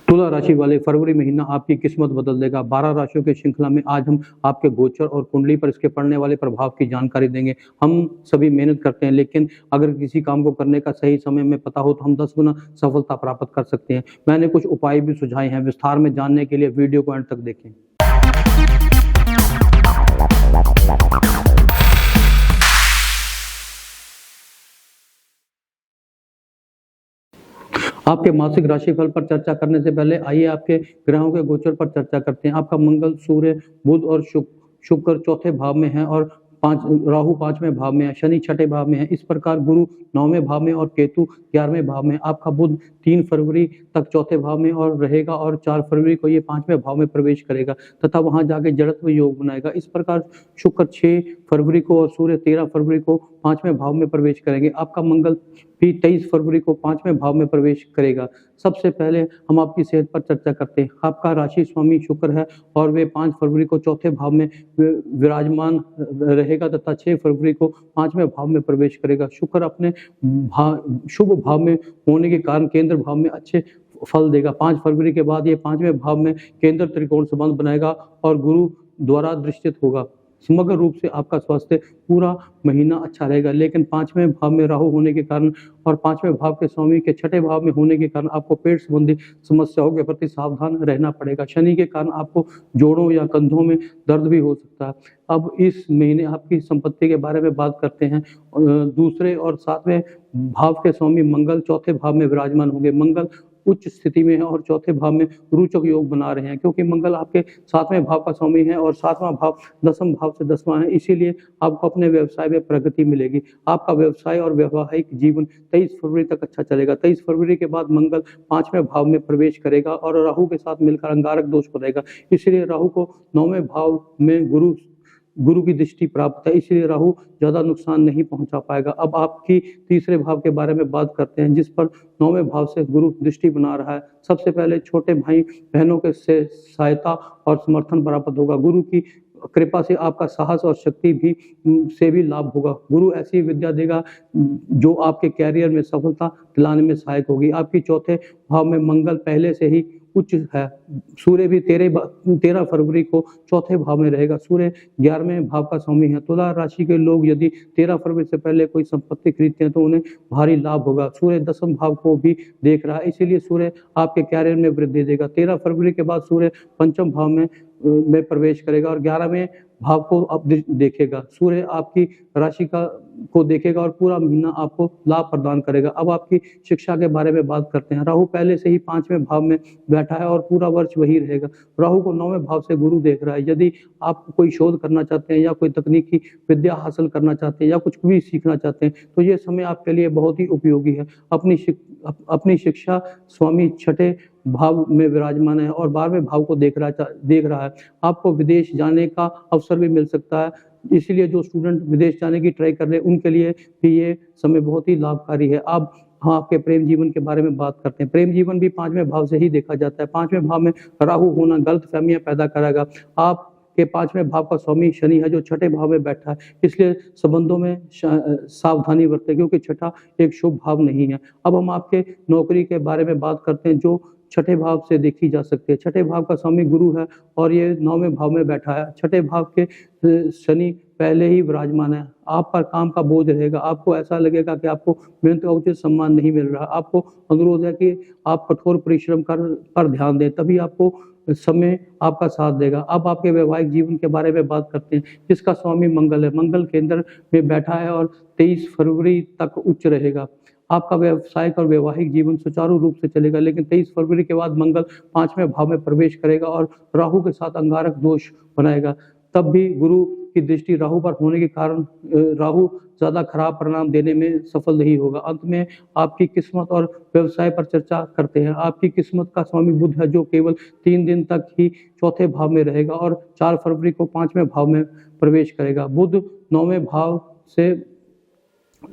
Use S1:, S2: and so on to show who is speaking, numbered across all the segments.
S1: तुला राशि वाले फरवरी महीना आपकी किस्मत बदल देगा। 12 राशियों की श्रृंखला में आज हम आपके गोचर और कुंडली पर इसके पड़ने वाले प्रभाव की जानकारी देंगे। हम सभी मेहनत करते हैं, लेकिन अगर किसी काम को करने का सही समय में पता हो तो हम 10 गुना सफलता प्राप्त कर सकते हैं। मैंने कुछ उपाय भी सुझाए हैं, विस्तार में जानने के लिए वीडियो को अंत तक देखें। आपके मासिक राशिफल पर चर्चा करने से पहले आइए आपके ग्रहों के गोचर पर चर्चा करते हैं। आपका मंगल, सूर्य, बुध और शुक्र चौथे भाव में है और राहु 5वें भाव में है, शनि 6ठे भाव में है। इस प्रकार गुरु 9वें भाव में और केतु 11वें भाव में। आपका बुध 3 फरवरी तक चौथे भाव में और रहेगा और 4 फरवरी को ये 5वें भाव में प्रवेश करेगा तथा वहां जाके जड़त्व योग बनाएगा। इस प्रकार शुक्र 6 फरवरी को और सूर्य 13 फरवरी को 5वें भाव में प्रवेश करेंगे। आपका मंगल भी 23 फरवरी को 5वें भाव में प्रवेश करेगा। सबसे पहले हम आपकी सेहत पर चर्चा करते हैं। आपका राशि स्वामी शुक्र है और वे 5 फरवरी को चौथे भाव में विराजमान रहेगा तथा 6 फरवरी को 5वें भाव में प्रवेश करेगा। शुक्र अपने शुभ भाव में होने के कारण केंद्र भाव में अच्छे फल देगा। 5 फरवरी के बाद ये 5वें भाव में केंद्र त्रिकोण संबंध बनाएगा और गुरु द्वारा दृष्टित होगा। समग्र रूप से आपका स्वास्थ्य पूरा महीना अच्छा रहेगा, लेकिन 5वें भाव में राहु होने के कारण और 5वें भाव के स्वामी के 6ठे भाव में होने के कारण आपको पेट संबंधी समस्याओं के प्रति सावधान रहना पड़ेगा। शनि के कारण आपको जोड़ों या कंधों में दर्द भी हो सकता है। अब इस महीने आपकी संपत्ति के बारे में बात करते हैं। दूसरे और 7वें भाव के स्वामी मंगल चौथे भाव में विराजमान होंगे। मंगल उच्च स्थिति में है और चौथे भाव में रोचक योग बना रहे हैं, क्योंकि मंगल आपके 7वें भाव का स्वामी है और 7वां भाव 10वें भाव से 10वां है। इसीलिए आपको अपने व्यवसाय में प्रगति मिलेगी। आपका व्यवसाय और वैवाहिक जीवन 23 फरवरी तक अच्छा चलेगा। 23 फरवरी के बाद मंगल 5वें भाव में प्रवेश करेगा और राहु के साथ मिलकर अंगारक दोष बनाएगा। इसलिए राहु को 9वें भाव में गुरु की दृष्टि प्राप्त है, इसलिए राहु ज्यादा नुकसान नहीं पहुंचा पाएगा। अब आपकी तीसरे भाव के बारे में बात करते हैं, जिस पर 9वें भाव से गुरु दृष्टि बना रहा है। सबसे पहले छोटे भाई बहनों के से सहायता और समर्थन प्राप्त होगा। गुरु की कृपा से आपका साहस और शक्ति भी से भी लाभ होगा। गुरु ऐसी विद्या देगा जो आपके कैरियर में सफलता दिलाने में सहायक होगी। आपकी चौथे भाव में मंगल पहले से ही उच्च है। सूर्य भी 13 फरवरी को चौथे भाव में रहेगा। सूर्य 11वें भाव का स्वामी है। तुला राशि के लोग यदि 13 फरवरी से पहले कोई संपत्ति खरीदते हैं तो उन्हें भारी लाभ होगा। सूर्य 10वें भाव को भी देख रहा है, इसीलिए सूर्य आपके कैरियर में वृद्धि देगा। 13 फरवरी के बाद सूर्य 5वें भाव में प्रवेश करेगा और 11वें भाव को अब देखेगा। सूर्य आपकी राशि को देखेगा और पूरा महीना आपको लाभ प्रदान करेगा। अब आपकी शिक्षा के बारे में बात करते हैं। राहु पहले से ही 5वें भाव में बैठा है और पूरा वर्ष वही रहेगा। राहु को 9वें भाव से गुरु देख रहा है। यदि आप कोई शोध करना चाहते हैं या कोई तकनीकी विद्या हासिल करना चाहते हैं या कुछ भी सीखना चाहते हैं तो ये समय आपके लिए बहुत ही उपयोगी है। अपनी शिक्षा स्वामी 6ठे भाव में विराजमान है और 12वें भाव को देख रहा है। आपको विदेश जाने का अवसर भी मिल सकता है, इसीलिए जो स्टूडेंट विदेश जाने की ट्राई कर रहे हैं उनके लिए भी ये समय बहुत ही लाभकारी है। अब हाँ, आपके प्रेम जीवन के बारे में बात करते हैं। प्रेम जीवन भी 5वें भाव से ही देखा जाता है। 5वें भाव में राहु होना गलतफहमियां पैदा करेगा। आपके 5वें भाव का स्वामी शनि है जो 6ठे भाव में बैठा है, इसलिए संबंधों में सावधानी बरतें, क्योंकि 6ठा एक शुभ भाव नहीं है। अब हम आपके नौकरी के बारे में बात करते हैं जो 6ठे भाव से देखी जा सकती है। 6ठे भाव का स्वामी गुरु है और ये 9वें भाव में बैठा है। 6ठे भाव के शनि पहले ही विराजमान है। आप पर काम का बोझ रहेगा। आपको ऐसा लगेगा कि आपको मेहनत का उचित सम्मान नहीं मिल रहा। आपको अनुरोध है कि आप कठोर परिश्रम पर ध्यान दें, तभी आपको समय आपका साथ देगा। अब आपके वैवाहिक जीवन के बारे में बात करते हैं, जिसका स्वामी मंगल है। मंगल केंद्र में बैठा है और 23 फरवरी तक उच्च रहेगा। आपका व्यवसायिक और वैवाहिक जीवन सुचारू रूप से चलेगा, लेकिन 23 फरवरी के बाद मंगल 5वें भाव में प्रवेश करेगा और राहु के साथ अंगारक दोष बनाएगा। तब भी गुरु की दृष्टि राहु पर होने के कारण राहु ज्यादा खराब परिणाम देने में सफल नहीं होगा। अंत में आपकी किस्मत और व्यवसाय पर चर्चा करते हैं। आपकी किस्मत का स्वामी बुध है जो केवल 3 दिन तक ही चौथे भाव में रहेगा और 4 फरवरी को 5वें भाव में प्रवेश करेगा। बुध 9वें भाव से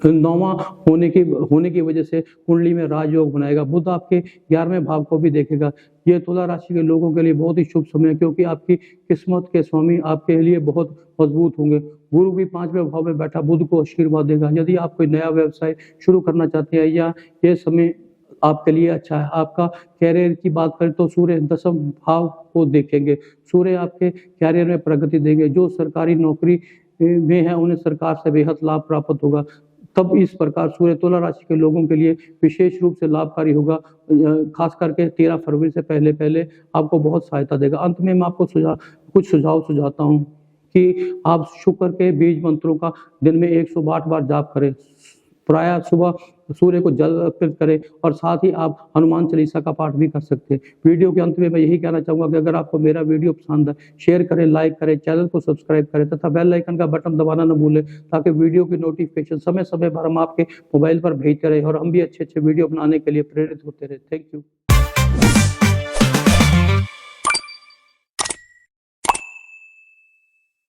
S1: 9वां होने की वजह से कुंडली में राजयोग बनाएगा। बुध आपके 11वें भाव को भी देखेगा। ये तुला राशि के लोगों के लिए बहुत ही शुभ समय है, क्योंकि आपकी किस्मत के स्वामी आपके लिए बहुत मजबूत होंगे। गुरु भी 5वें भाव में बैठा बुध को आशीर्वाद देगा। यदि आप कोई नया व्यवसाय शुरू करना चाहते हैं या ये समय आपके लिए अच्छा है। आपका करियर की बात करें तो सूर्य 10th भाव को देखेंगे। सूर्य आपके करियर में प्रगति देंगे। जो सरकारी नौकरी में है उन्हें सरकार से बेहद लाभ प्राप्त होगा। तब इस प्रकार सूर्य तुला राशि के लोगों के लिए विशेष रूप से लाभकारी होगा। खास करके 13 फरवरी से पहले-पहले आपको बहुत सहायता देगा। अंत में मैं आपको कुछ सुझाव सुझाता हूँ कि आप शुक्र के बीज मंत्रों का दिन में 108 बार जाप करें। प्रायः सुबह सूर्य को जल अर्पित करें और साथ ही आप हनुमान चालीसा का पाठ भी कर सकते हैं। वीडियो के अंत में मैं यही कहना चाहूँगा कि अगर आपको मेरा वीडियो पसंद है, शेयर करें, लाइक करें, चैनल को सब्सक्राइब करें तथा बेल आइकन का बटन दबाना न भूलें ताकि वीडियो की नोटिफिकेशन समय-समय पर हम आपके मोबाइल पर भेजते रहें और हम भी अच्छे-अच्छे वीडियो बनाने के लिए प्रेरित होते रहें। Thank you.